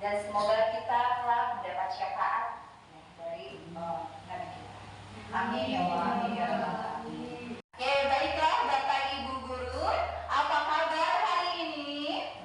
Dan semoga kita kelak mendapat syafaat dari Nabi kita. Amin ya Allah. Amin ya Allah. Oke, baiklah Bapak Ibu guru, apa kabar hari ini?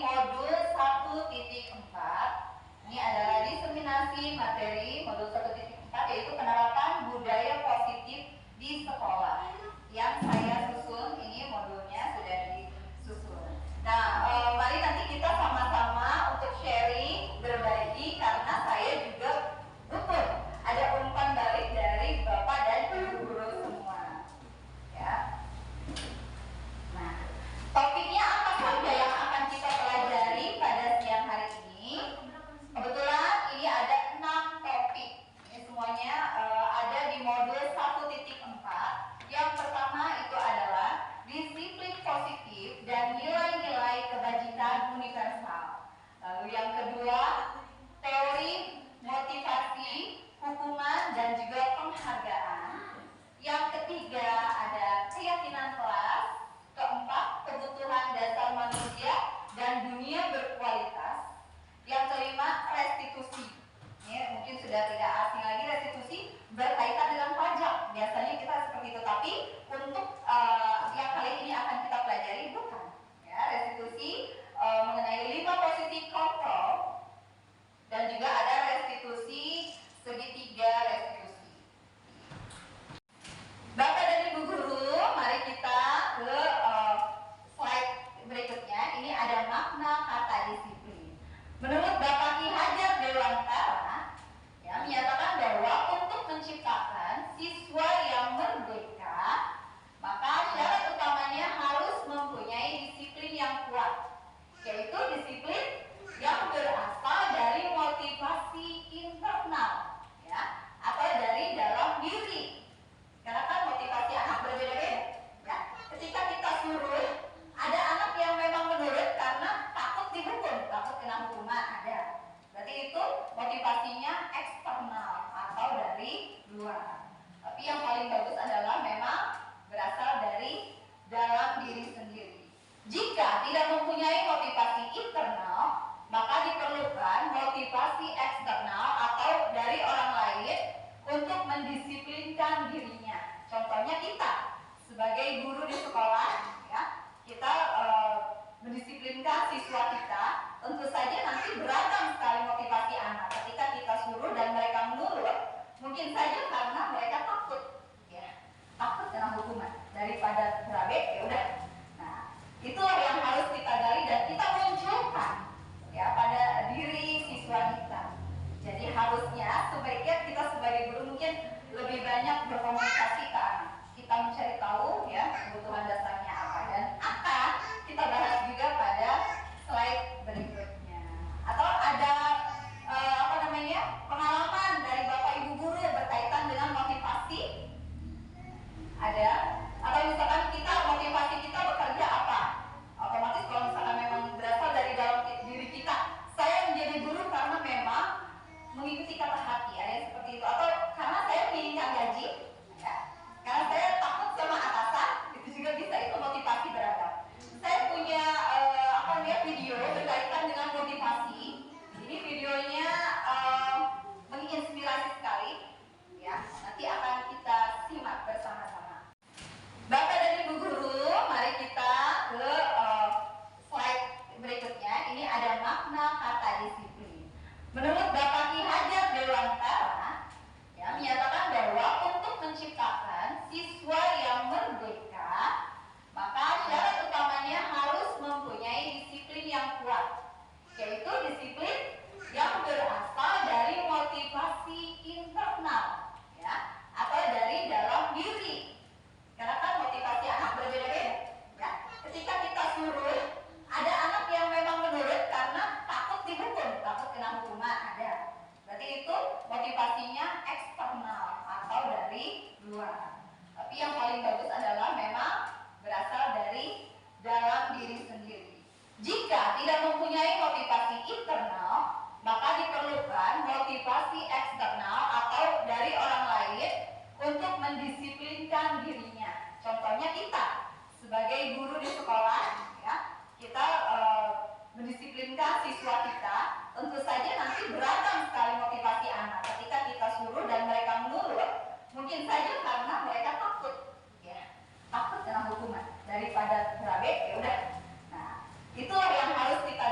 modul 1.4. Ini adalah diseminasi materi modul 1.4, yaitu penerapan budaya positif di sekolah. Yang saya susun, ini modulnya sudah disusun. Nah, mari nanti kita sama-sama untuk sharing, berbagi, karena saya juga butuh ada umpan balik dari Bapak dan Ibu guru semua. Ya. Nah, topiknya apa saja yang akan kita pelajari pada siang hari ini? Kebetulan ini ada 6 topik. Ini semuanya ada di modul 1.4. Yang pertama itu adalah disiplin positif dan nilai-nilai kebajikan universal. Lalu yang kedua, teori motivasi, hukuman, dan juga penghargaan. Yang ketiga ada keyakinan kelas. Keempat, kebutuhan dasar manusia dan dunia berkualitas. Yang kelima, restitusi. Ini mungkin sudah tidak asing lagi, restitusi berkaitan dengan pajak. Biasanya kita seperti itu, tapi untuk yang kali ini akan kita pelajari bukan. Ya, restitusi mengenai 5 posisi kontrol, dan juga ada restitusi segitiga restitusi. Bapak dan Ibu guru, mari kita ke slide berikutnya. Ini ada makna kata disiplin. Menurut Bapak Ki Hajar Dewantara, ya, menyatakan bahwa untuk menciptakan siswa yang merdeka, maka syarat utamanya harus mempunyai disiplin yang kuat, yaitu disiplin yang berasal dari motivasi internal, ya, atau dari dalam diri. Karena kan motivasi anak berbeda-beda, ya. Ketika kita suruh, ada anak yang memang menurut karena takut dihukum, takut kena hukuman, ada. Berarti itu motivasinya eksternal atau dari luar. Tapi yang paling bagus adalah memang berasal dari dalam diri sendiri. Jika tidak mempunyai motivasi internal, maka diperlukan motivasi eksternal atau dari orang lain untuk mendisiplinkan dirinya. Contohnya kita sebagai guru di sekolah, ya, kita mendisiplinkan siswa kita. Tentu saja nanti beragam sekali motivasi anak. Ketika kita suruh dan mereka menurut, mungkin saja karena mereka takut, ya, takut kena hukuman daripada berabe, ya udah. Nah, itulah yang harus kita gali dan kita munculkan, ya, pada diri siswa kita. Jadi harusnya sebaiknya kita sebagai guru mungkin lebih banyak berkomunikasi ke anak. Kita mencari tahu, ya, kebutuhan dasarnya apa, dan akan kita bahas juga pada slide berikutnya. Atau ada pengalaman dari Bapak Ibu guru berkaitan dengan motivasi? Ada? Atau misalkan kita motivasi kita bekerja apa? Otomatis kalau misalkan memang berasal dari dalam diri kita, saya menjadi guru karena memang mengikuti kata hati, ada yang seperti itu. Atau karena saya menginginkan gaji, ya, karena saya takut sama atasan, itu juga bisa, itu motivasi beragam. Saya punya video berkaitan dengan motivasi. Ini videonya menginspirasi sekali, ya. Nanti akan kita simak bersama-sama. Bapak dan Ibu guru, mari kita ke slide berikutnya. Ini ada makna kata disiplin. Menurut Bapak Ki Hajar Dewantara, ya, menyatakan bahwa untuk menciptakan siswa yang merdeka, maka syarat utamanya harus mempunyai disiplin yang kuat, yaitu disiplin yang berasal dari motivasi internal, ya, atau dari dalam diri. Karena kan motivasi anak berbeda-beda, ya. Ketika kita suruh, ada anak yang memang menurut karena takut dihukum, takut kena hukuman, ada. Berarti itu motivasinya eksternal atau dari luar. Tapi yang paling bagus adalah memang berasal dari dalam diri sendiri. Jika tidak mempunyai motivasi internal, maka diperlukan motivasi eksternal atau dari orang lain untuk mendisiplinkan dirinya. Contohnya kita sebagai guru di sekolah, ya, kita mendisiplinkan siswa kita. Tentu saja nanti beragam sekali motivasi anak. Ketika kita suruh dan mereka menurut, mungkin saja karena mereka takut, ya, takut kena hukuman daripada berabe, ya udah. Nah, itulah yang harus kita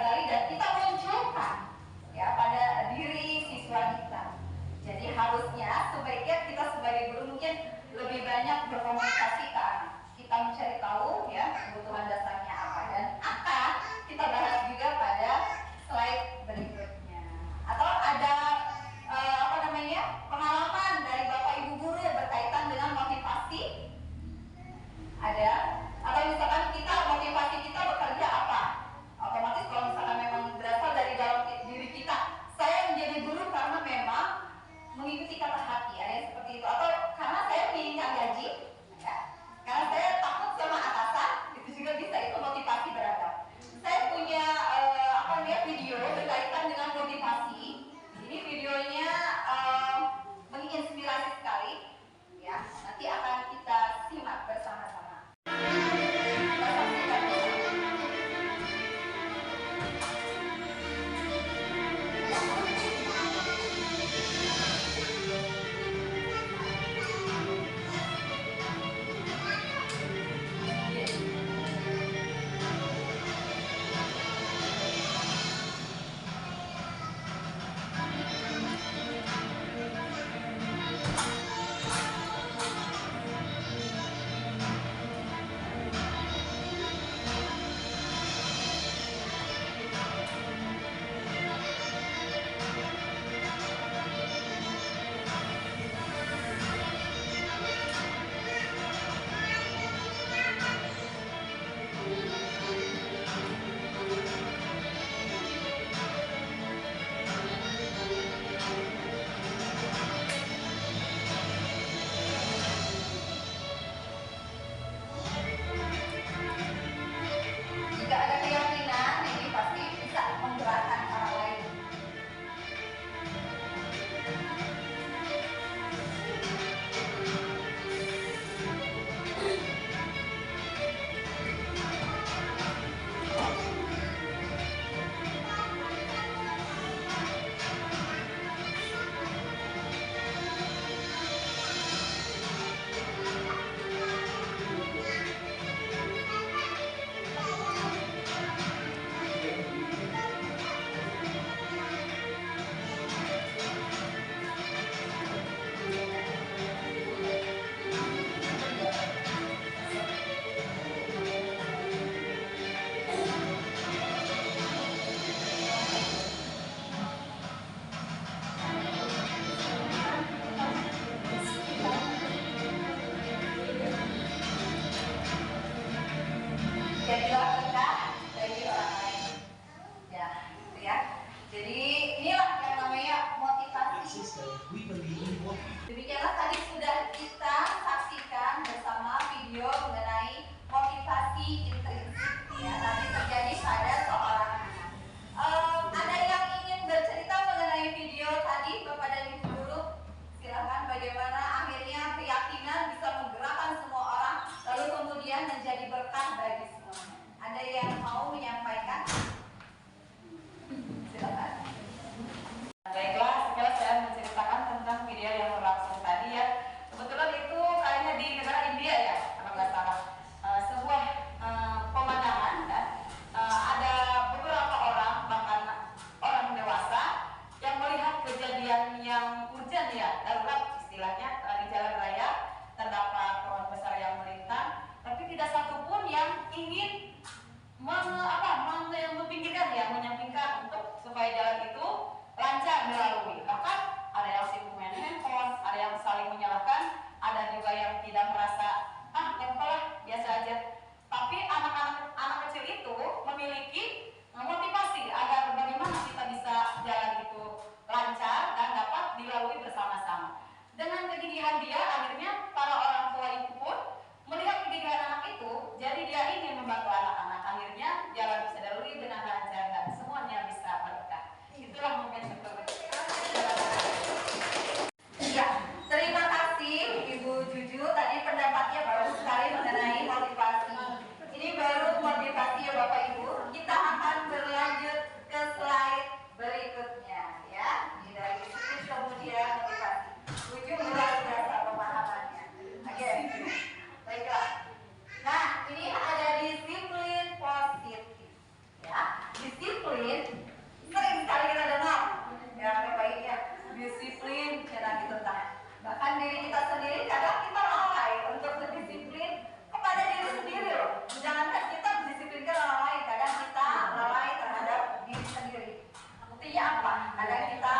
apa? Kadang kita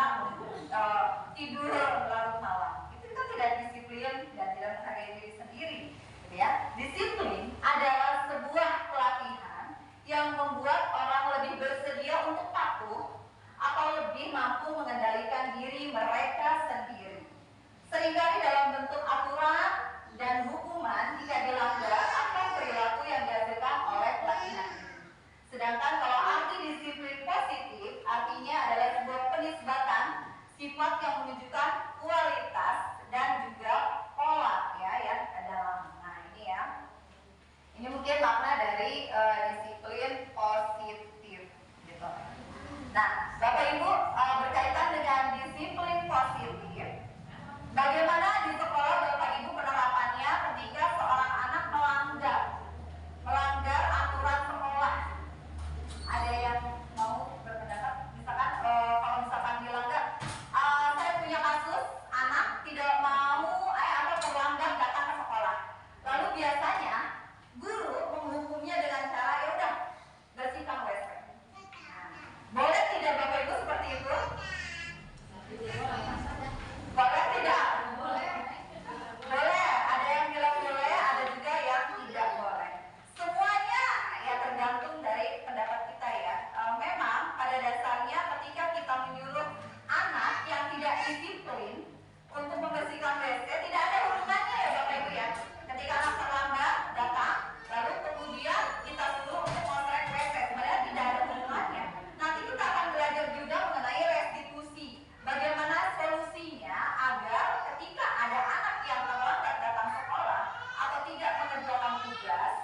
tidur larut malam. Itu kita tidak disiplin dan tidak menghargai diri sendiri, gitu ya. Disiplin adalah sebuah pelatihan yang membuat orang lebih bersedia untuk patuh atau lebih mampu mengendalikan diri mereka sendiri. Seringkali dalam bentuk aturan dan hukuman jika dilanggar akan perilaku yang dihasilkan oleh pelatihan ini. Sedangkan kalau arti disiplin positif artinya adalah sebuah penisbatan sifat yang menunjukkan kualitas dan juga pola ya yang dalam. Nah ini ya, ini mungkin makna dari disiplin positif gitu. Nah Bapak Ibu, berkaitan dengan disiplin positif, bagaimana di sekolah Bapak Ibu penerapannya ketika seorang anak melanggar aturan sekolah? Ada yang mau berpendapat? Misalkan kalau misalkan dilanggar, saya punya kasus anak tidak mau atau terlambat datang ke sekolah. Lalu biasanya guru menghukumnya dengan cara ya udah bersihkan WC. Boleh tidak Bapak Ibu seperti itu? Boleh tidak? Boleh. Ada yang bilang boleh, ada juga yang tidak boleh. Semuanya ya tergantung dari pendapat kita ya. Memang pada dasarnya ketika kita menyuruh anak yang tidak disiplin untuk membersihkan WC, tidak ada hubungannya ya Bapak Ibu ya. Ketika anak terlambat datang, lalu kemudian kita suruh untuk ngosrek WC, sebenarnya tidak ada hubungannya. Nanti kita akan belajar juga mengenai restitusi. Bagaimana solusinya agar ketika ada anak yang terlambat datang sekolah atau tidak mengerjakan tugas,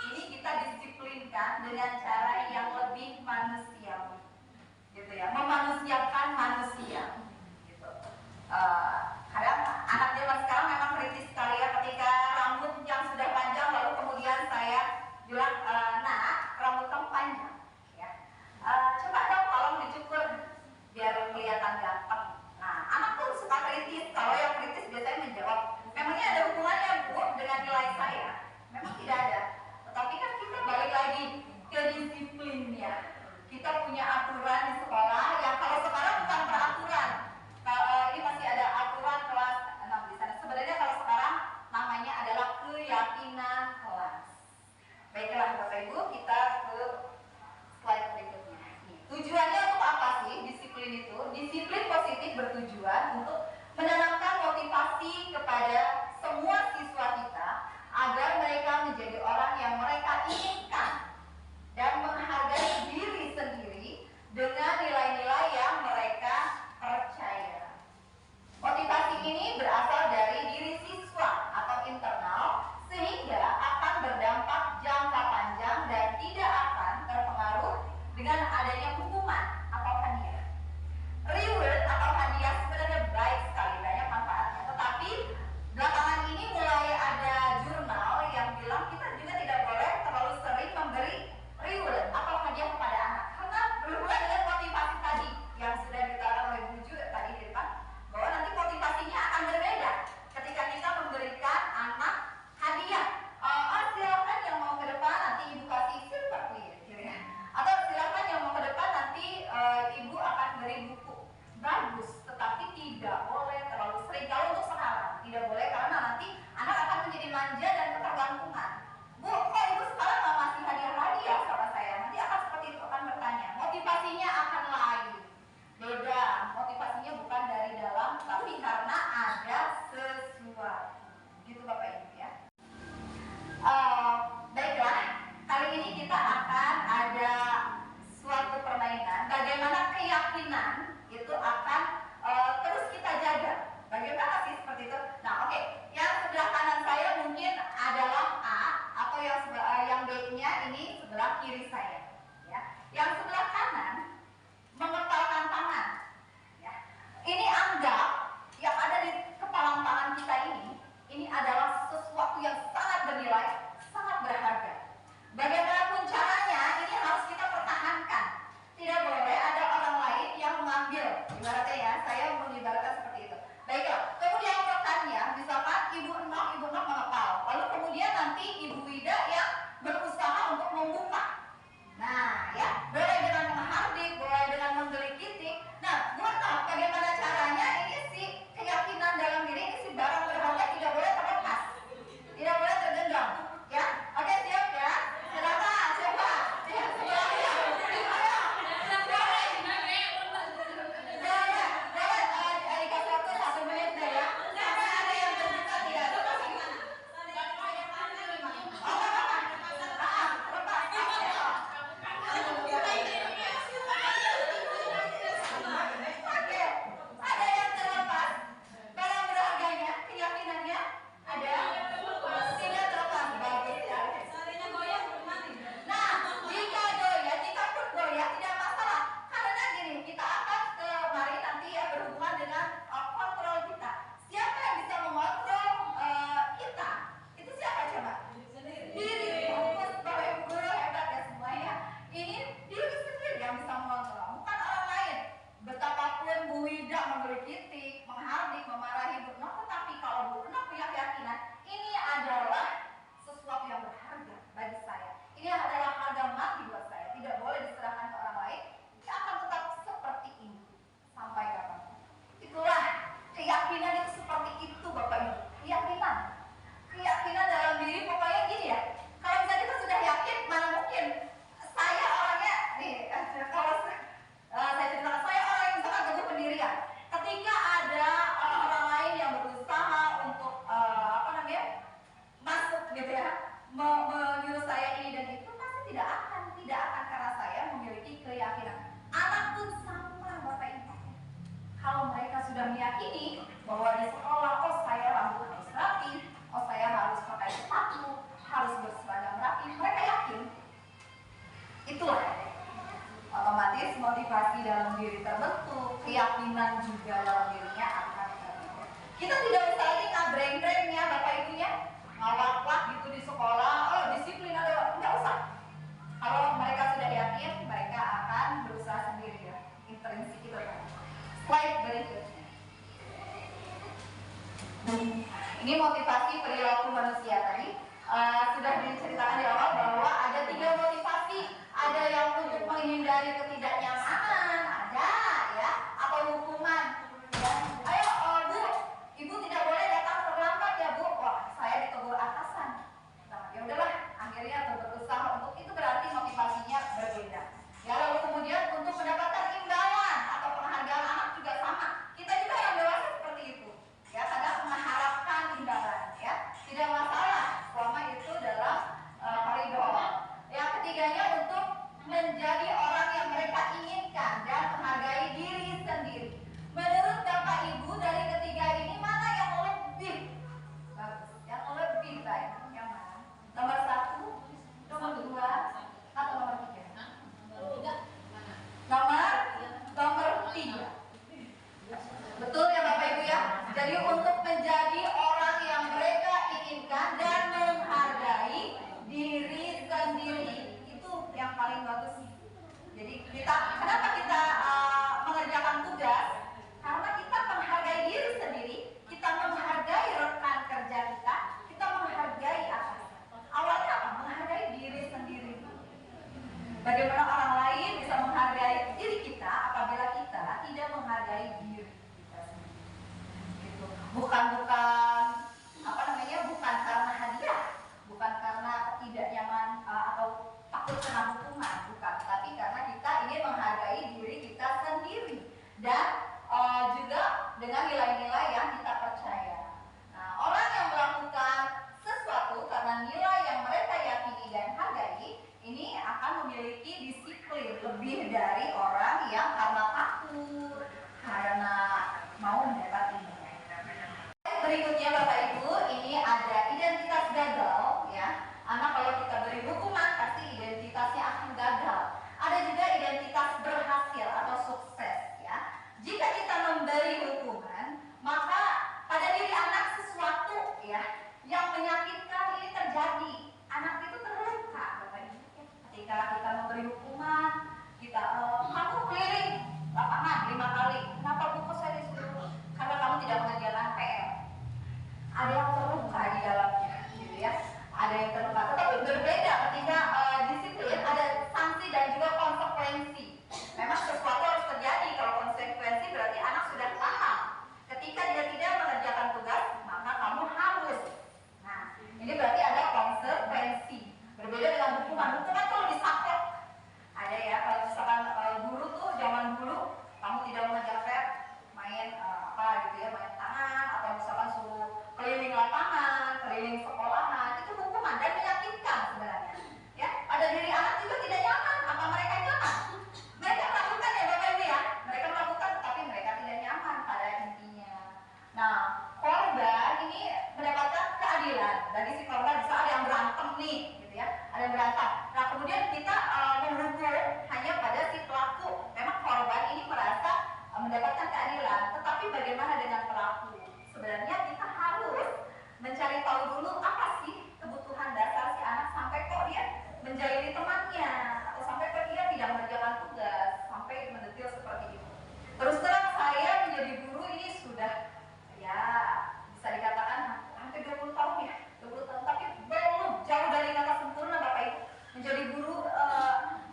ini kita disiplinkan dengan cara yang lebih manusiawi, gitu ya, memanusiakan manusia, gitu. Kadang anak zaman sekarang memang kritis sekali ya, ketika rambut yang sudah panjang lalu kemudian saya bilang, nak rambut kamu panjang, ya, coba dong tolong dicukur biar kelihatan ganteng. Nah, anak tuh suka kritis. Kalau yang kritis biasanya menjawab, memangnya ada hubungannya Bu dengan nilai saya? Memang tidak ada. Tetapi kan kita balik lagi ke disiplinnya. Kita punya aturan di sekolah yang kalau sekarang bukan peraturan. Ini masih ada aturan kelas 6 di sana. Sebenarnya kalau sekarang namanya adalah keyakinan kelas. Baiklah Bapak Ibu, kita ke slide berikutnya. Tujuannya untuk apa sih disiplin itu? Disiplin positif bertujuan untuk menanamkan motivasi kepada semua siswa kita agar mereka menjadi orang yang mereka inginkan dan menghargai diri sendiri dengan nilai-nilai yang mereka percaya. Motivasi ini berasal dari diri siswa atau internal sehingga akan berdampak jangka panjang dan tidak akan terpengaruh dengan adanya hukuman atau hadiah. Reward atau hadiah sebenarnya baik sekali, banyak manfaatnya. Tetapi belakangan ini mulai ada jurnal yang bilang kita juga tidak boleh terlalu sering memberi reward atau hadiah kepada anak, karena berhubungan dengan motivasi tadi yang sudah dikatakan oleh Bu Ju tadi di depan, bahwa nanti motivasinya akan berbeda ketika kita memberikan anak hadiah. Silakan yang mau ke depan nanti ibu kasih silver plate, gitu ya. Atau silakan yang mau ke depan nanti ibu akan beri buku. Bagus, tetapi tidak boleh terlalu sering. Kalau untuk sekarang tidak boleh, karena nanti anak akan menjadi manja dan ketergantungan. Bu, kok ibu sekarang nggak ngasih hadiah sama saya? Nanti akan seperti itu, akan bertanya. Motivasinya akan lain, beda. Motivasinya bukan dari dalam, tapi karena ada sesuatu. Gitu Bapak Ibu ya. Baiklah, kali ini kita akan ada suatu permainan. Bagaimana keyakinan itu akan terus kita jaga. Bagaimana sih seperti itu? Nah, oke. Yang sebelah kanan saya mungkin adalah A, atau yang B-nya ini sebelah kiri saya. Ya. Yang sebelah kanan mengepalkan tangan. Ya. Ini anggap yang ada di kepalan tangan kita ini adalah sesuatu yang sangat bernilai, sangat berharga. Bagaimanapun caranya, ini harus kita pertahankan. Tidak boleh ada orang lain yang mengambil. Ibaratnya ya, saya mengibaratkan seperti itu. Baiklah, meyakini bahwa di sekolah, oh saya rambut harus rapi, oh saya harus pakai sepatu, harus berseragam rapi. Mereka yakin. Itulah otomatis motivasi dalam diri terbentuk, keyakinan juga dalam dirinya akan terbentuk. Kita tidak usah lagi ngabreng-brengnya Bapak Ibunya, ngawak-wak gitu di sekolah, oh disiplin ada, nggak usah. Kalau mereka sudah yakin, mereka akan berusaha sendiri ya. Intrinsik itu kan. Slide berikutnya. Ini motivasi perilaku manusia tadi. Sudah diceritakan di awal bahwa ada 3 motivasi. Ada yang untuk menghindari ketidaknyamanan, ada ya, atau hukuman. Ya. Ayo Bu, Ibu tidak boleh datang terlambat ya Bu. Wah, saya ditegur atasan. Nah, ya udahlah, akhirnya berusaha untuk itu, berarti motivasinya berbeda. Ya, lalu kemudian untuk mendapatkan imbalan atau penghargaan anak juga sama. Kita juga yang dewasa seperti itu. Ya, kadang mengharapkan imbalan ya. Tidak masalah selama itu dalam koridor. Yang ketiganya untuk menjadi orang yang mereka inginkan dan menghargai diri sendiri. Menurut Bapak Ibu, dari ketiga ini mana yang lebih bagus? Yang lebih baik yang mana? Nomor 1, nomor 2, atau nomor 3? Nomor 3. Betul ya Bapak Ibu ya. Jadi untuk menjadi orang yang mereka inginkan dan menghargai diri sendiri, itu yang paling bagus. Jadi kenapa kita mengerjakan tugas? Karena kita menghargai diri sendiri, kita menghargai rekan kerja kita menghargai atasan. Awalnya apa? Menghargai diri sendiri. Bagaimana orang lain bisa menghargai diri kita apabila kita tidak menghargai diri kita sendiri? Gitu. Bukan karena hadiah, bukan karena ketidaknyaman atau takut kena hukuman, bukan, tapi karena kita ingin menghargai diri kita sendiri dan juga dengan nilai-nilai yang kita percaya. Nah, orang yang melakukan sesuatu karena nilai yang mereka yakini dan hargai, ini akan memiliki disiplin lebih dari orang yang karena takut, karena mau mendapat imbalan. Berikutnya Bapak Ibu, ini ada identitas gagal ya. Anak kalau kita beri hukuman pasti identitasnya akan gagal. Ada juga identitas berhasil atau sukses ya. Jika kita memberi hukuman, maka pada diri anak sesuatu ya yang menyakitkan ini terjadi. Anak itu terluka Bapak Ibu. Ketika kita memberi hukuman, kita kamu keliling lapangan 5 kali. Kenapa Bu kok saya disuruh? Karena kamu tidak mengerjakan PR. Ada yang terluka di dalamnya, gitu ya. Ada yang terluka. Tetapi berbeda ketika disiplin, ada sanksi dan juga konsekuensi. Memang sesuatu harus terjadi. Kalau konsekuensi berarti anak sudah paham. Ketika dia tidak mengerjakan tugas, maka kamu harus. Nah, ini berarti ada konsekuensi. Berbeda dengan hukuman. Hukuman tuh lebih sakit. Ada ya, kalau misalkan guru tuh zaman dulu, kamu tidak mengerjakan main apa gitu ya, main tangan atau misalkan suruh keliling lapangan, keliling sekolahan, itu hukuman dan menyakitkan sebenarnya. Ya, pada diri anak juga tidak nyaman. Apa mereka nyaman? Mereka melakukan ya Bapak Ibu ya, mereka melakukan, tapi mereka tidak nyaman pada intinya. Nah, korban ini mendapatkan keadilan dari si korban. Bisa ada yang berantem nih, gitu ya, ada yang berantem. Nah, kemudian kita menghukum hanya pada si pelaku. Memang korban ini merasa mendapatkan keadilan, tetapi bagaimana dengan pelaku? Sebenarnya kita harus mencari tahu dulu apa sih kebutuhan dasar si anak sampai kok dia menjalani temannya, atau sampai kok dia tidak mengerjakan tugas, sampai mendetil seperti itu. Terus terang saya menjadi guru ini sudah ya bisa dikatakan hampir 20 tahun ya, 20 tahun, tapi belum jauh dari kata sempurna Bapak Ibu. Menjadi guru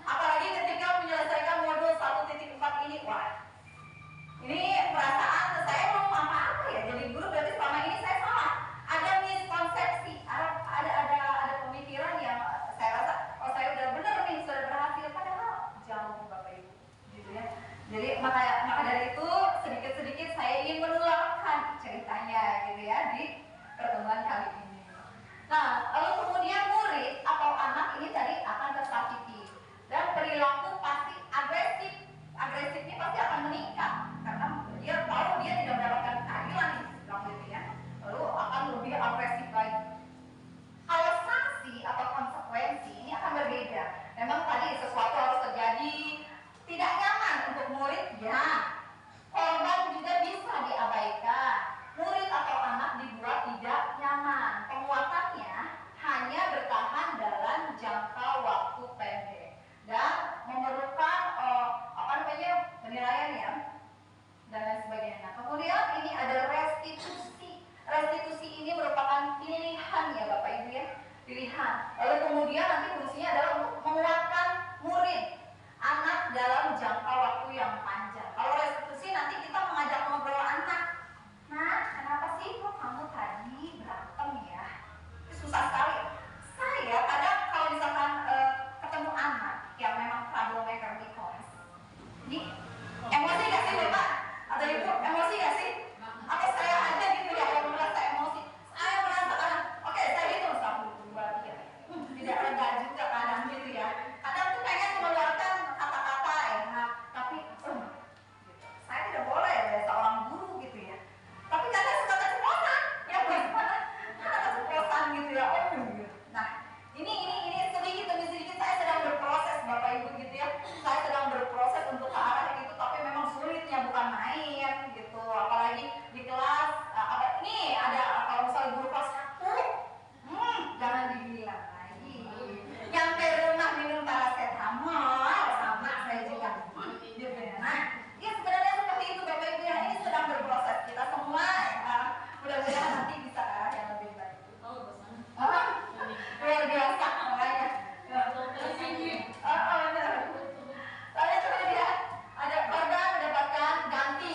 apalagi ketika menyelesaikan modul 1.4 ini, wah, ini perasaan saya belum apa-apa ya. Jadi guru berarti selama ini saya salah. Ada miskonsepsi, ada pemikiran yang saya rasa oh saya udah benar nih, sudah berhasil, padahal jauh Bapak Ibu, gitu ya. Jadi maka dari itu sedikit-sedikit saya ingin menularkan ceritanya gitu ya di pertemuan kali ini. Nah, lalu kemudian murid atau anak ini tadi akan tersakiti dan perilaku pasti agresifnya pasti akan meningkat karena dia tahu dia tidak mendapatkan restitusi. Restitusi ini merupakan pilihan ya Bapak Ibu ya, pilihan. Lalu kemudian nanti fungsinya adalah untuk menguatkan murid, anak dalam jangka waktu yang panjang. Kalau restitusi nanti kita mengajak ngobrol anak. Nah, kenapa sih kok kamu tadi berantem ya? Susah sekali. Saya kadang kalau misalkan ketemu anak yang memang troublemaker di kelas, ini emosi gak sih Bapak? Atau Ibu, emosi gak sih? Atau saya aja gitu ya yang merasa emosi? Saya merasakan, oke saya hitung 1, 2, 3. Tidak reda juga kadang gitu ya. Kadang tuh pengen mengeluarkan kata-kata enak, tapi saya tidak boleh ya seorang guru gitu ya. Tapi kadang suka keceplosan, ya bagaimana? Kadang keceplosan gitu ya. Nah, ini sedikit demi sedikit saya sedang berproses Bapak Ibu gitu ya. Saya sedang berproses untuk ke arah itu, tapi memang sulitnya bukan main gitu. Apalagi di kelas ini ada kalau misalnya guru kelas 1, jangan dibilang lagi. Nyampe rumah minum paracetamol sama saya juga. Gitu ya. Nah, ya sebenarnya seperti itu Bapak Ibu ya. Ini sedang berproses kita semua ya. Mudah-mudahan nanti bisa ke arah yang lebih baik. Luar biasa makanya. Lalu kemudian ada korban mendapatkan ganti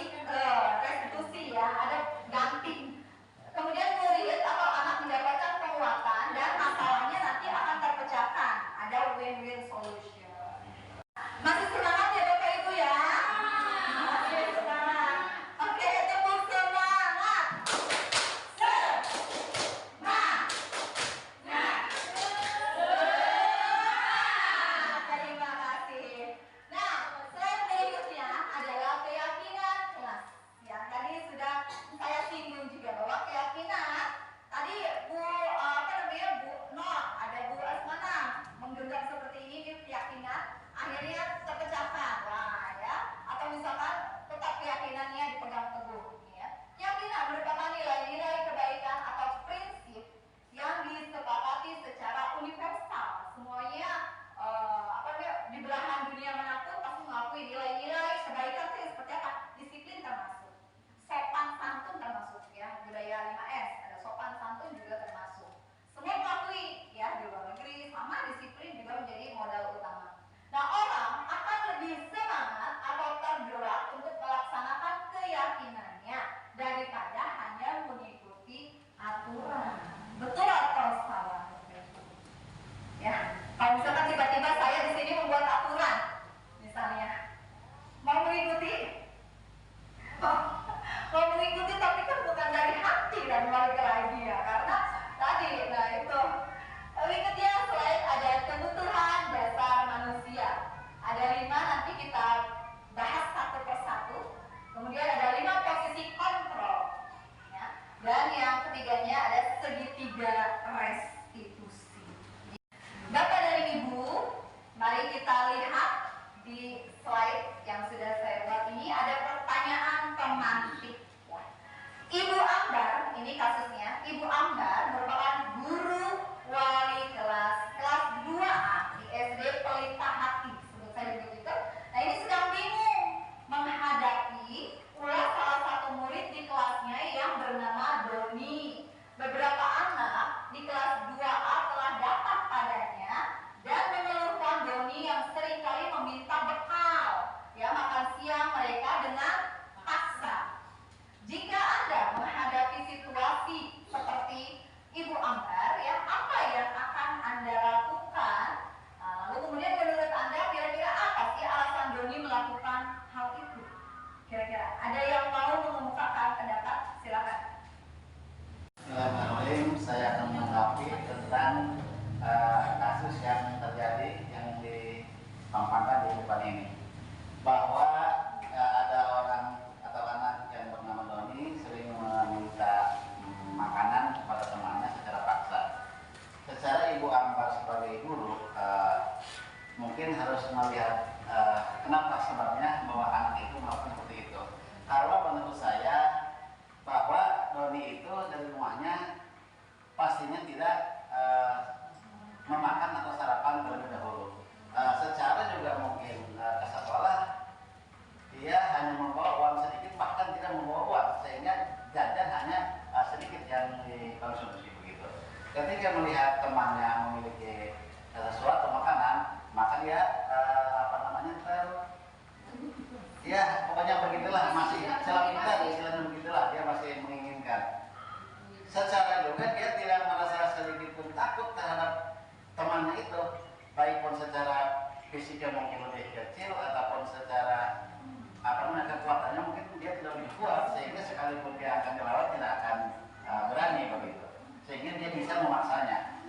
restitusi ya, ada ganti. Kemudian murid atau anak mendapatkan penguatan dan masalahnya nanti akan terpecahkan. Ada win-win solution. Masih semangat ya Bapak Ibu ya? Masih semangat. Oke, tepuk semangat. Terima kasih. Nah, slide berikutnya adalah keyakinan kelas. Yang tadi sudah saya singgung juga bahwa keyakinan tadi Bu Nur, ada Bu Asmana menggenggam seperti ini keyakinan akhirnya terpecahkan. Wah, ya. Atau misalkan tetap keyakinannya dipegang teguh ya. Keyakinan merupakan nilai-nilai kebaikan atau prinsip yang disepakati secara universal. Semuanya di belahan dunia manapun pasti mengakui nilai-nilai kebaikan itu seperti apa? Disiplin termasuk, sopan santun termasuk ya, budaya 5S, ada sopan santun juga termasuk. Semua mengakui ya, di luar negeri sama disiplin juga menjadi modal utama. Nah, orang akan lebih semangat atau tergerak untuk melaksanakan keyakinannya daripada hanya mengikuti aturan. Betul atau salah? Ya, kalau misalkan tiba-tiba saya di sini membuat aturan, misalnya mau mengikuti, mau mengikuti tapi kan bukan dari hati dan balik lagi ya, karena tadi, nah itu berikutnya slide ada kebutuhan dasar manusia. Ada 5 nanti kita bahas satu persatu. Kemudian ada 5 posisi kontrol, ya. Dan yang ketiganya ada segitiga restitusi. Bapak dan Ibu, mari kita lihat di slide yang sudah saya buat ini ada pertanyaan pemantik. Ibu Ambar, ini kasusnya, Ibu Ambar merupakan guru wali kelas 2A di SD Pelita Hati, sebut saja begitu. Nah, ini sedang bingung menghadapi ulah salah satu murid di kelasnya yang bernama Doni. Beberapa anak di kelas 2A telah datang padanya dan mengeluhkan Doni yang seringkali meminta bekal, ya, makan siang mereka dengan paksa. Jika Anda menghadapi situasi seperti Ibu Ambar, ya, apa yang akan Anda lakukan? Lalu kemudian menurut Anda kira-kira apa sih alasan Doni melakukan hal itu? Kira-kira ada yang mau mengemukakan pendapat? Silakan. Bismillahirrahmanirrahim. Saya akan menanggapi tentang kasus yang terjadi yang dipampangkan di depan ini, bahwa ada orang atau anak yang bernama Doni sering meminta makanan kepada temannya secara paksa. Secara Ibu Ambar sebagai guru mungkin harus melihat kenapa sebabnya bahwa anak itu melakukan seperti itu. Kalau menurut saya bahwa Doni itu dari rumahnya pastinya tidak memakan atau sarapan terlebih dahulu. Secara juga mungkin ke sekolah jajan hanya sedikit yang dikonsumsi begitu. Ketika melihat temannya memiliki sesuatu makanan, maka dia ya pokoknya begitulah, masih selanjutnya istilahnya begitulah, dia masih menginginkan. Secara juga dia tidak merasa sedikit pun takut terhadap temannya itu, baik pun secara fisiknya mungkin lebih kecil ataupun secara kekuatannya mungkin dia tidak lebih kuat, sehingga sekalipun dia akan dilawan tidak akan berani begitu, sehingga dia bisa memaksanya.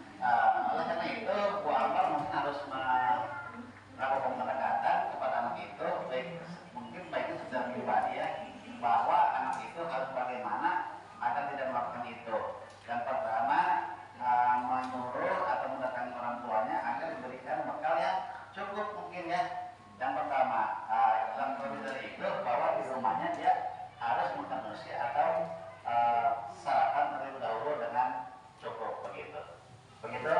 Oleh karena itu Bu Amar mungkin harus melakukan pendekatan kepada anak itu, baiknya secara pribadi ya, bahwa anak itu harus bagaimana agar tidak melakukan itu. Dan pertama menyuruh atau mendatangi orang tuanya agar diberikan bekal yang cukup mungkin ya. Yang pertama, yang lebih dari itu bahwa di rumahnya dia harus mengkonsumsi atau sarapan terlebih dahulu dengan cukup begitu. Begitu.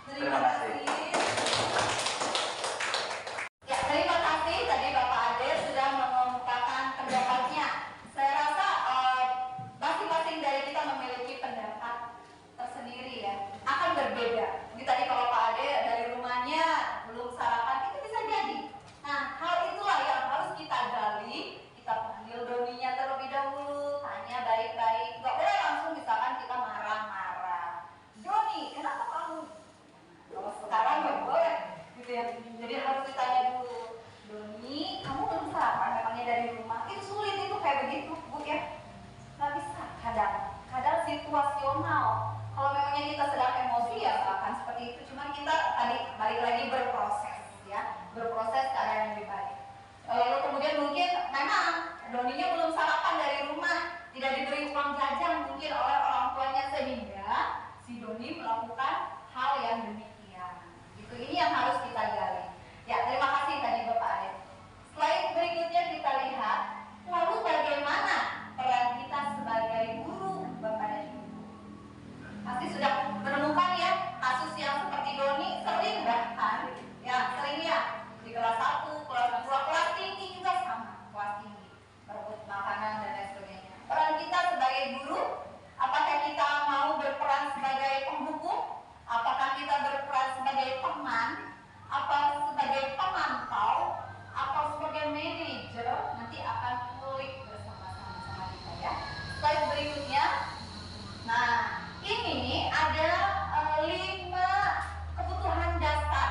Terima kasih. Ya, terima kasih tadi Bapak Ade sudah mengemukakan pendapatnya. Saya rasa masing-masing dari kita memiliki pendapat tersendiri ya, akan berbeda. Ini tadi kalau Pak Ade dari rumahnya belum sarapan, itu bisa jadi. Nah, hal itulah yang harus kita gali. Kita panggil doninya terlebih dahulu, tanya baik-baik. Gak boleh langsung misalkan kita marah-marah. Doni, kenapa kamu? Kalau sekarang gak boleh, gitu ya. Jadi harus ditanya dulu. Doni, kamu belum sarapan memangnya dari rumah? Itu sulit itu kayak begitu, Bu ya. Nggak bisa, kadang situasional. Kalau memangnya kita sedang emosi ya akan seperti itu. Cuman kita tadi balik lagi berproses ya, berproses ke arah yang lebih baik. Lalu kemudian mungkin memang Doninya belum sarapan dari rumah, tidak diberi uang jajan mungkin oleh orang tuanya, sehingga si Doni melakukan hal yang demikian. Itu ini yang harus kita gali. Ya, terima kasih tadi Bapak Ade. Slide berikutnya kita lihat, lalu bagaimana peran kita sebagai guru, Bapak dan Ibu? Pasti sudah menemukan ya kasus yang seperti Doni, sering bahkan ya sering ya di kelas 1, kelas 2, kelas tinggi juga sama, kelas tinggi berebut makanan dan lain sebagainya. Peran kita sebagai guru, apakah kita mau berperan sebagai penghukum? Apakah kita berperan sebagai teman? Apa sebagai pemantau? Atau sebagai manajer? Nanti akan kulik bersama-sama kita ya. Slide berikutnya. Nah, ini ada 5 kebutuhan dasar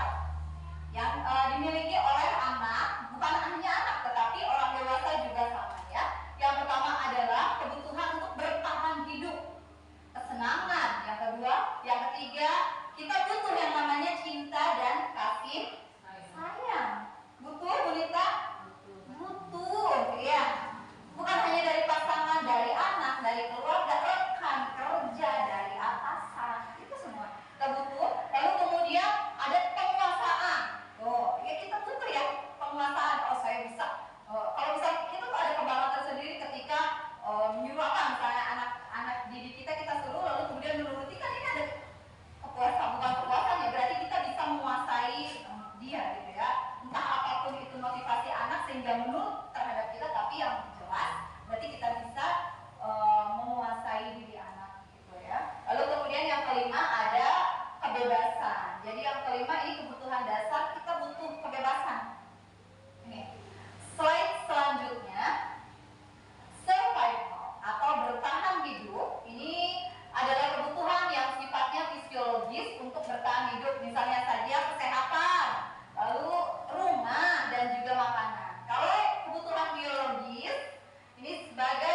yang dimiliki oleh anak, bukan hanya anak tetapi orang dewasa juga sama ya. Yang pertama adalah kebutuhan untuk bertahan hidup, kesenangan. Yang kedua, yang ketiga, kita butuh yang namanya cinta dan kasih sayang. Butuh, Bu Nita? Butuh, ya. Bukan hanya dari pasangan, dari anak, dari keluarga, rekan kerja, dari atasan, itu semua kita butuh. Lalu kemudian ada penguasaan. Oh, ya kita butuh ya penguasaan. Oh, saya bisa. Kalau misalnya kita tuh ada kebanggaan tersendiri ketika menyuruhkan misalnya anak-anak didik kita suruh, lalu kemudian menuruti, kan ini ada kepuasan, bukan kepuasan ya, berarti kita bisa menguasai dia gitu ya. Entah apapun itu motivasi anak sehingga menurut terhadap kita, tapi yang jelas berarti kita bisa menguasai diri anak gitu ya. Lalu kemudian yang kelima ada kebebasan. Jadi yang kelima ini kebutuhan dasar, kita butuh kebebasan. Ini slide selanjutnya, survival atau bertahan hidup. Ini adalah kebutuhan yang sifatnya fisiologis untuk bertahan hidup, misalnya saja kesehatan, lalu rumah dan juga makanan. Kalau kebutuhan biologis ini sebagai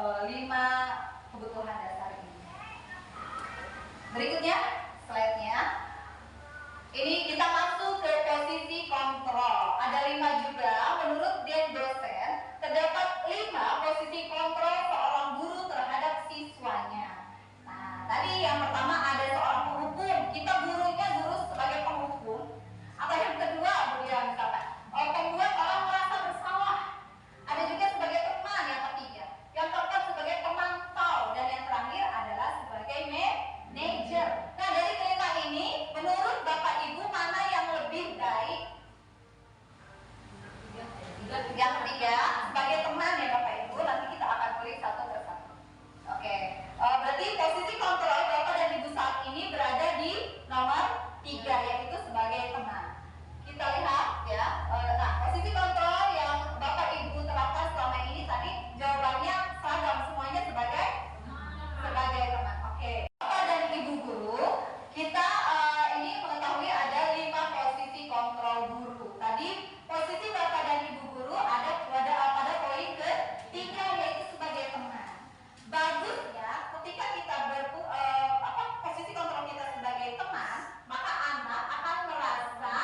5 kebutuhan dasar ini. Berikutnya, slide-nya. Ini kita masuk ke posisi kontrol. Ada 5 juga. Menurut Dean dosen, terdapat 5 posisi kontrol seorang guru terhadap siswanya. Nah, tadi yang pertama ada seorang penghukum. Kita gurunya guru sebagai penghukum. Atau yang kedua, misalkan pembuat orang merasa bersalah. Ada juga sebagai teman yang ketiga. Yang keempat sebagai pemantau, dan yang terakhir adalah sebagai manajer. Nah, dari kelima ini, menurut Bapak Ibu mana yang lebih baik? Yang ketiga sebagai teman ya Bapak Ibu. Nanti kita akan tulis satu persatu. Oke, berarti posisi kontrol Bapak dan Ibu saat ini berada di nomor 3, yaitu sebagai teman. Kita lihat ya. Nah, posisi kontrol yang Bapak Ibu terapkan selama ini tadi jawabannya seragam, semuanya sebagai teman. Oke. Bapak dan Ibu guru, kita ini mengetahui ada 5 posisi kontrol guru. Tadi posisi Bapak dan Ibu guru ada pada poin ke-3, yaitu sebagai teman. Bagus ya, ketika kita posisi kontrol kita sebagai teman, maka anak akan merasa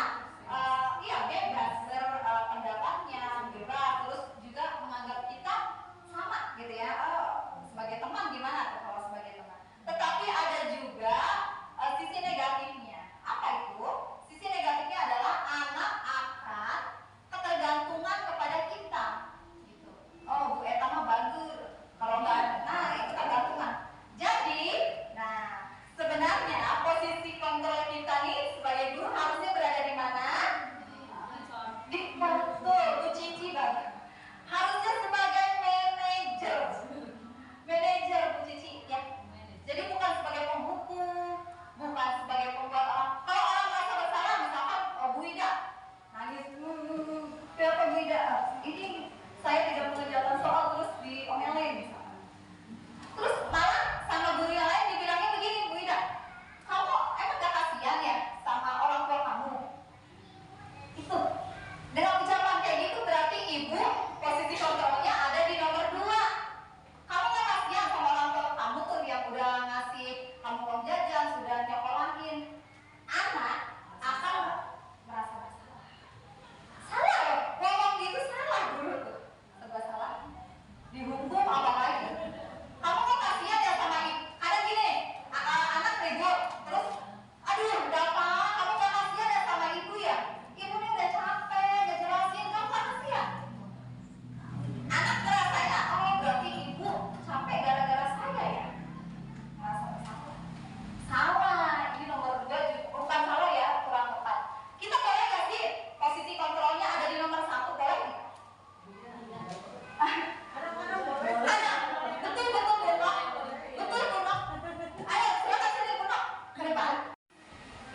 bebas berpendapatnya, bebas, terus juga menganggap kita sama gitu ya. Sebagai teman gimana tuh kalau sebagai teman? Tetapi ada juga sisi negatifnya. Apa itu? Sisi negatifnya adalah anak akan ketergantungan kepada kita gitu. Oh, Bu Eta mah bagus. Kalau nggak ada, nah itu ketergantungan. Jadi, nah sebenarnya posisi kontrol kita nih sebagai guru harusnya berada di mana? Betul, Bu Cici banget. Harusnya sebagai manajer. Manajer Bu Cici ya. Jadi bukan sebagai penghukum, bukan sebagai pembuat orang. Kalau orang merasa bersalah, misalkan Bu Ida nangis, kenapa Bu Ida? Ini saya tidak mengerjakan soal terus diomelin misalkan. Terus malah sama guru yang lain dibilangnya begini, Bu Ida, kamu emang gak kasihan ya sama orang tua kamu? Itu dengan ucapan kayak gitu berarti ibu posisi kontrolnya ada di nomor 2. Kamu gak kasihan sama orang tua kamu tuh yang udah ngasih kamu uang jajan, sudah nyokolahin. Anak akan merasa bersalah. Salah loh, ngomong gitu salah dulu tuh. Serba salah. Dihukum apa lagi? Kamu gak kasihan ya sama ibu? Ada gini, anak ribut, terus aduh udah apa? Kamu gak kasihan ya sama ibu ya? Ibu ini udah capek, ngejelasin, kamu gak kasihan? Anak ngerasanya, oh berarti ibu capek gara-gara saya ya? Merasa bersalah. Salah, ini nomor 2 bukan salah ya, kurang tepat. Kita boleh gak sih posisi kontrolnya ada di nomor 1, boleh nggak? Ada, betul Bunok. Ayo silakan sini Bunok ke depan.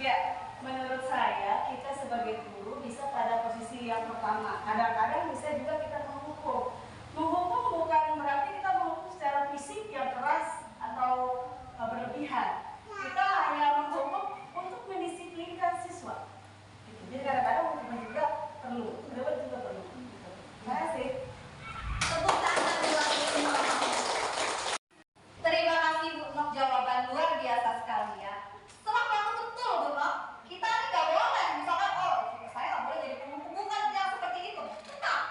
Ya, menurut saya kita sebagai guru bisa pada posisi yang pertama. Kadang-kadang bisa juga kita menghukum. Menghukum bukan berarti kita menghukum secara fisik yang keras atau berlebihan. Kita hanya menghukum untuk mendisiplinkan siswa. Jadi kadang-kadang hukuman juga perlu, debat juga perlu. Terima kasih. Tepuk tangan buat Bu Nok. Terima kasih Bu Nok, jawaban luar biasa sekali ya. Setelah kamu betul Bu Nok, kita ini gak boleh misalkan saya gak boleh jadi penghukum, bukan yang seperti itu. Tetap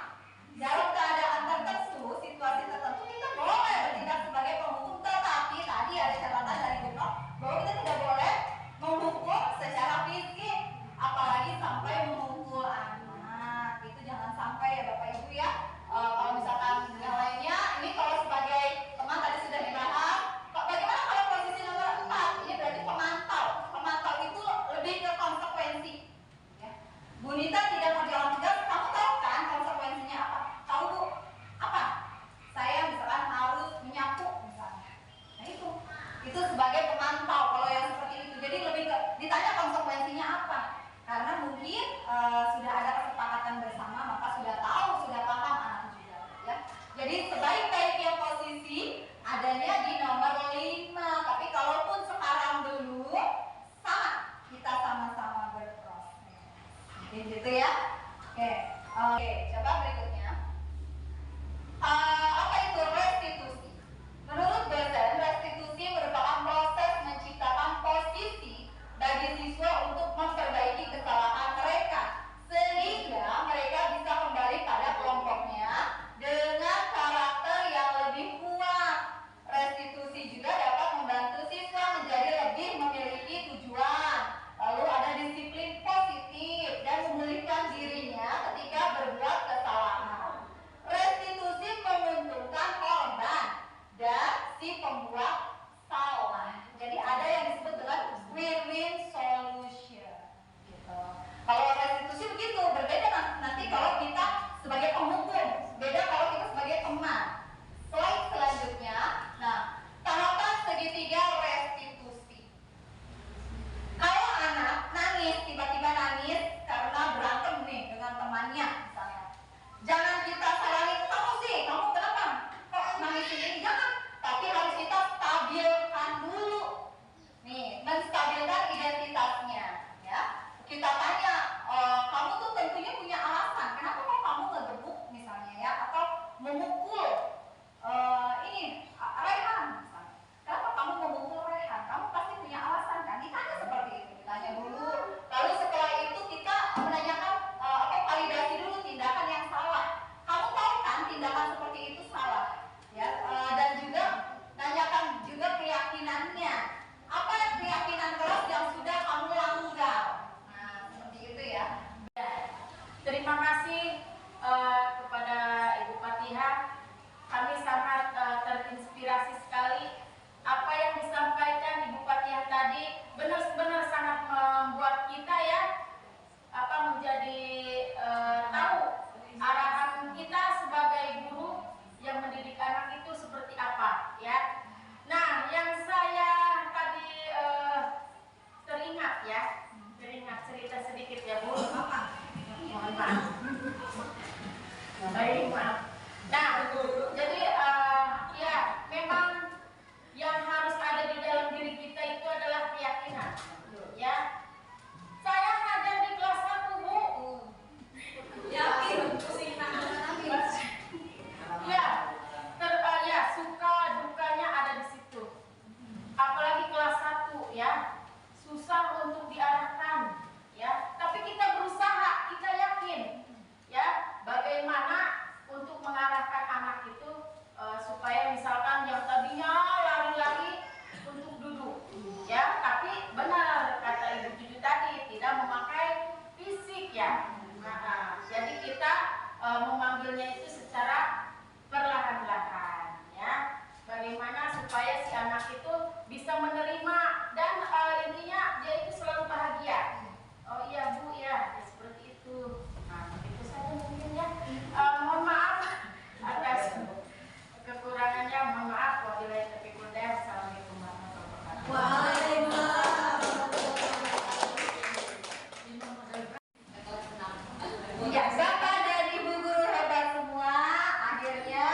dalam keadaan tertentu, situasi tertentu kita boleh bertindak sebagai penghukum, tetapi tadi ada catatan dari Bu Nok bahwa kita tidak boleh menghukum secara fisik, apalagi sampai memukul anak. Itu jangan sampai ya Bapak Ibu ya. Kalau misalkan yang lainnya, ini kalau sebagai teman tadi sudah dibahas. Bagaimana kalau posisi nomor 4? Ini berarti pemantau. Pemantau itu lebih ke konsekuensi. Ya. Bu Nita tidak mau jalan tugas, kamu tahu kan konsekuensinya apa? Tahu Bu? Apa? Saya misalkan harus menyapu misalnya. Nah itu sebagai pemantau kalau yang seperti itu. Jadi lebih ke ditanya konsekuensinya apa? Karena mungkin sudah ada kesepakatan bersama, maka sudah tahu, sudah paham anak juga ya. Jadi sebaik-baiknya posisi adanya di nomor 5. Tapi kalaupun sekarang dulu sama, kita sama-sama berproses. Gitu ya. Oke, coba berikutnya. Apa itu restitusi? kita ya menjadi tahu arahan kita sebagai guru yang mendidik anak itu seperti apa ya. Nah, yang saya tadi teringat cerita sedikit ya Bu. Mohon maaf. Baik, maaf. Nah, jadi ya memang yang harus ada di dalam diri kita itu adalah keyakinan, ya. Saya ngajar di kelas 1 Bu. Yakin? Ya, ya suka dukanya ada di situ. Apalagi kelas 1 ya, susah untuk diarahkan, ya. Tapi kita berusaha, kita yakin, ya, bagaimana untuk mengarahkan anak itu supaya misalkan yang tadinya lari-lari untuk duduk, ya. Tapi benar kata Ibu Cucu tadi, tidak memakai fisik ya. Nah, jadi kita memanggilnya itu secara perlahan-lahan, ya. Bagaimana supaya si anak itu bisa menerima dan intinya dia itu selalu bahagia. Oh iya Bu ya, seperti itu. Nah, itu saja mungkin ya. Mohon maaf atas kekurangannya, mohon maaf. Wabillahi taufiq wal hidayah. Wassalamualaikum warahmatullahi wabarakatuh. Waalaikumsalam. Ya, Bapak dan Ibu guru hebat semua, akhirnya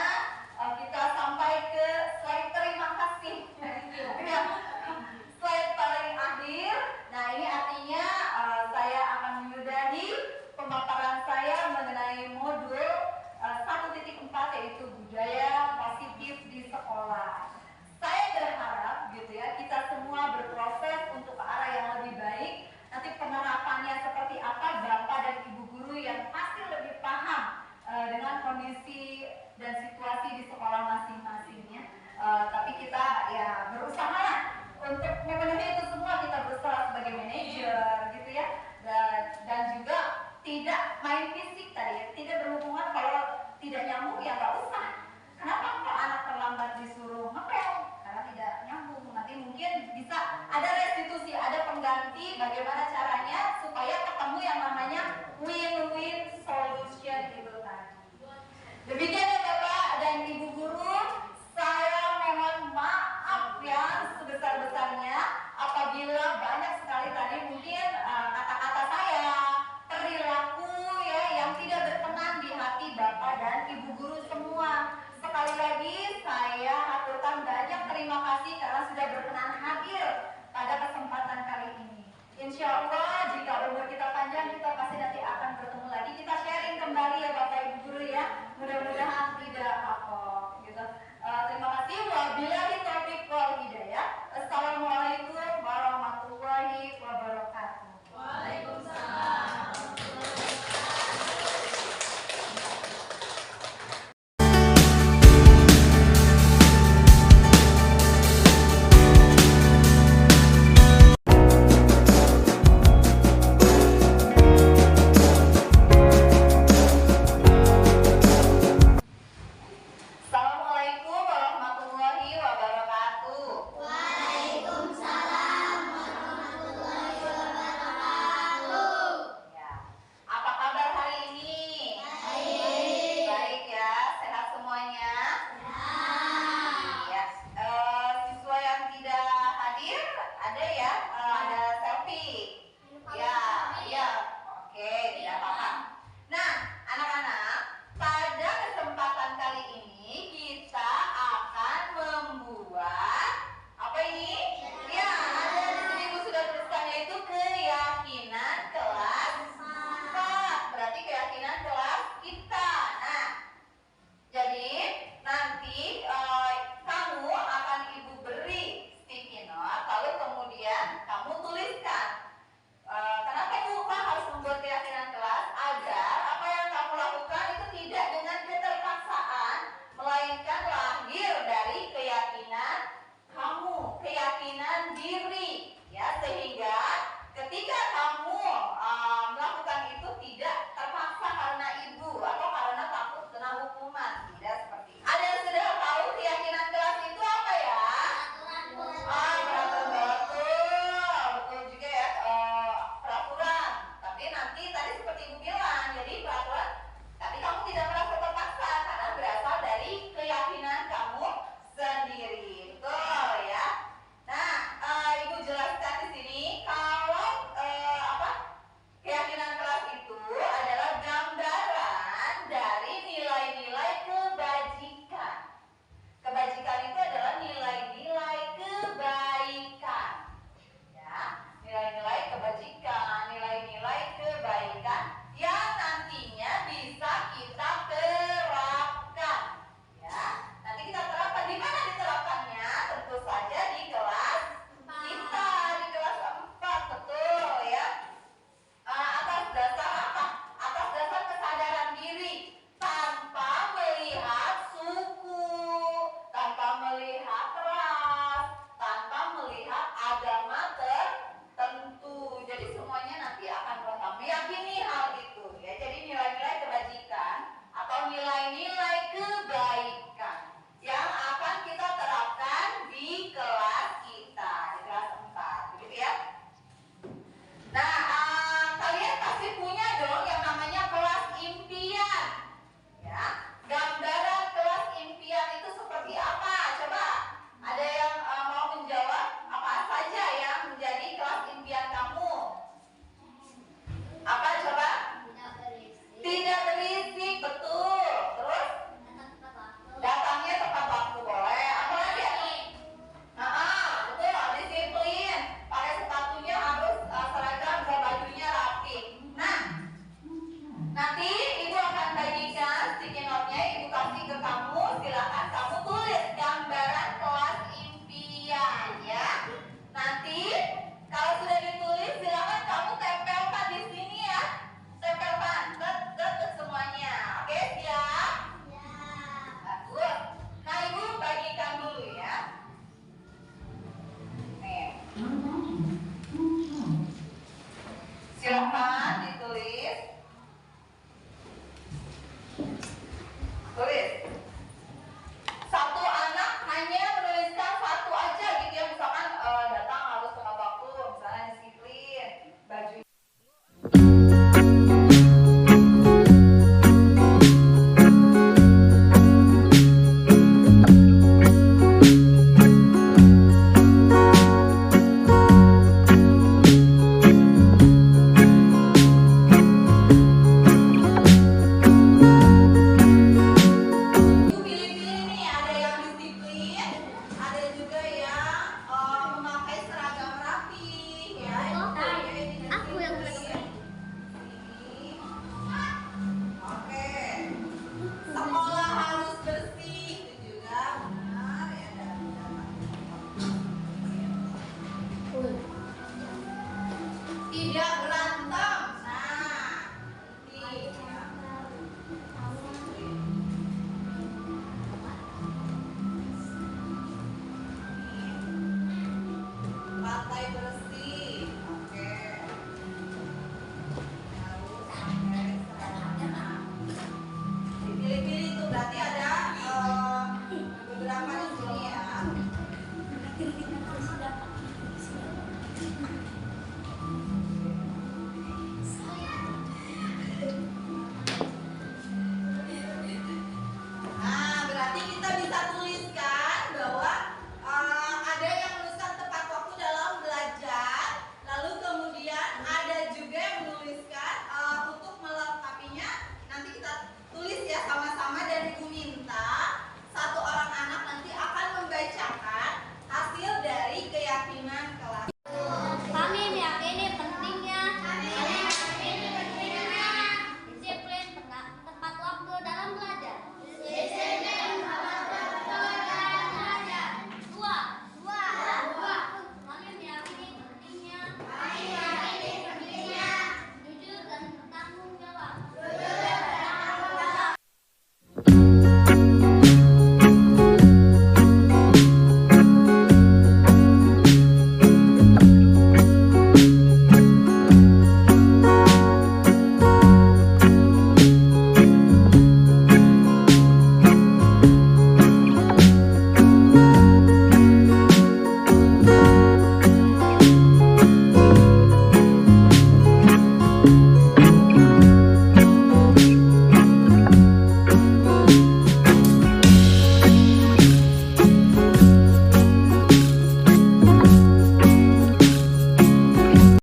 kita sampai ke slide terima kasih. Slide paling akhir. Nah, ini artinya saya akan menyudahi pemaparan saya mengenai modul 1.4 yaitu budaya positif di sekolah. Saya berharap gitu ya, kita semua berproses untuk ke arah yang lebih baik. Nanti penerapannya seperti apa, Bapak dan Ibu guru yang pasti lebih paham dengan kondisi dan situasi di sekolah masing-masingnya. Tapi kita ya berusaha lah untuk memenuhi itu semua. Kita berusaha sebagai manajer gitu ya, dan juga tidak main fisik tadi ya, tidak berhubungan. Kalau tidak nyambung ya nggak usah. Kenapa kalau anak terlambat disuruh ngepel? Karena tidak nyambung. Nanti mungkin bisa ada restitusi, ada pengganti. Bagaimana caranya supaya ketemu yang namanya win-win solution itu tadi. Demikian ya Bapak dan Ibu guru. Saya mohon maaf ya sebesar-besarnya apabila banyak sekali tadi mungkin kata-kata saya, perilaku ya yang tidak berkenan di hati Bapak dan Ibu guru semua. Sekali lagi saya aturkan banyak terima kasih karena sudah berkenan hadir pada kesempatan kali ini. Insya Allah jika umur kita panjang kita pasti nanti akan bertemu lagi. Kita sharing kembali ya Bapak Ibu guru ya. Mudah-mudahan tidak kapok gitu. Terima kasih. Wabillahi taufiq wal hidayah. Assalamualaikum warahmatullahi wabarakatuh. tidak